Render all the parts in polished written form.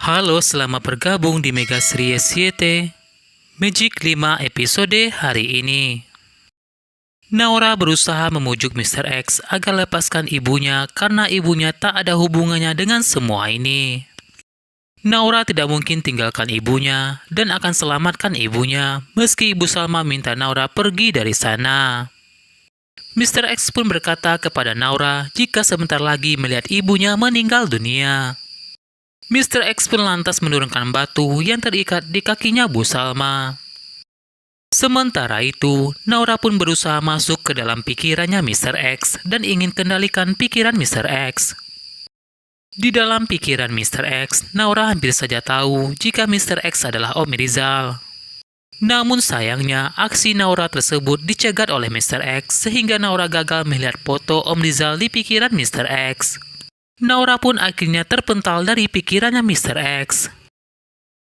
Halo, selamat bergabung di Mega Series YT Magic 5 episode hari ini. Naura berusaha memujuk Mr. X agar lepaskan ibunya karena ibunya tak ada hubungannya dengan semua ini. Naura tidak mungkin tinggalkan ibunya dan akan selamatkan ibunya meski Ibu Salma minta Naura pergi dari sana. Mr. X pun berkata kepada Naura jika sebentar lagi melihat ibunya meninggal dunia. Mr. X pun lantas menurunkan batu yang terikat di kakinya Bu Salma. Sementara itu, Naura pun berusaha masuk ke dalam pikirannya Mr. X dan ingin kendalikan pikiran Mr. X. Di dalam pikiran Mr. X, Naura hampir saja tahu jika Mr. X adalah Om Rizal. Namun sayangnya, aksi Naura tersebut dicegat oleh Mr. X sehingga Naura gagal melihat foto Om Rizal di pikiran Mr. X. Naura pun akhirnya terpental dari pikirannya Mr. X.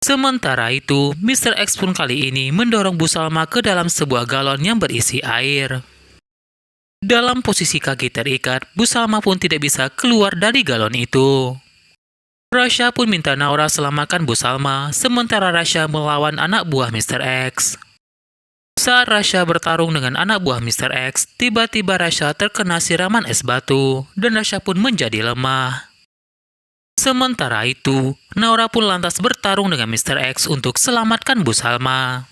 Sementara itu, Mr. X pun kali ini mendorong Bu Salma ke dalam sebuah galon yang berisi air. Dalam posisi kaki terikat, Bu Salma pun tidak bisa keluar dari galon itu. Rasha pun minta Naura selamatkan Bu Salma, sementara Rasha melawan anak buah Mr. X. Saat Rasha bertarung dengan anak buah Mr. X, tiba-tiba Rasha terkena siraman es batu, dan Rasha pun menjadi lemah. Sementara itu, Naura pun lantas bertarung dengan Mr. X untuk selamatkan Bu Salma.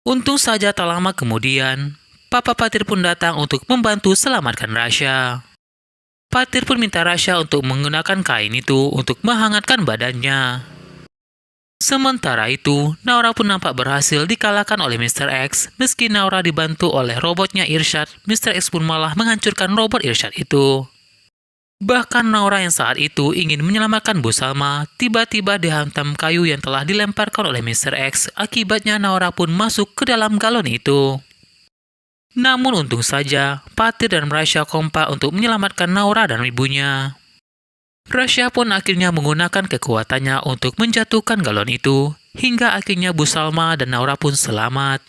Untung saja tak lama kemudian, Papa Patir pun datang untuk membantu selamatkan Rasha. Patir pun minta Rasha untuk menggunakan kain itu untuk menghangatkan badannya. Sementara itu, Naura pun nampak berhasil dikalahkan oleh Mr. X. Meski Naura dibantu oleh robotnya Irsyad, Mr. X pun malah menghancurkan robot Irsyad itu. Bahkan Naura yang saat itu ingin menyelamatkan Bu Salma, tiba-tiba dihantam kayu yang telah dilemparkan oleh Mr. X. Akibatnya Naura pun masuk ke dalam galon itu. Namun untung saja, Patir dan Rasha kompak untuk menyelamatkan Naura dan ibunya. Rasha pun akhirnya menggunakan kekuatannya untuk menjatuhkan galon itu, hingga akhirnya Bu Salma dan Naura pun selamat.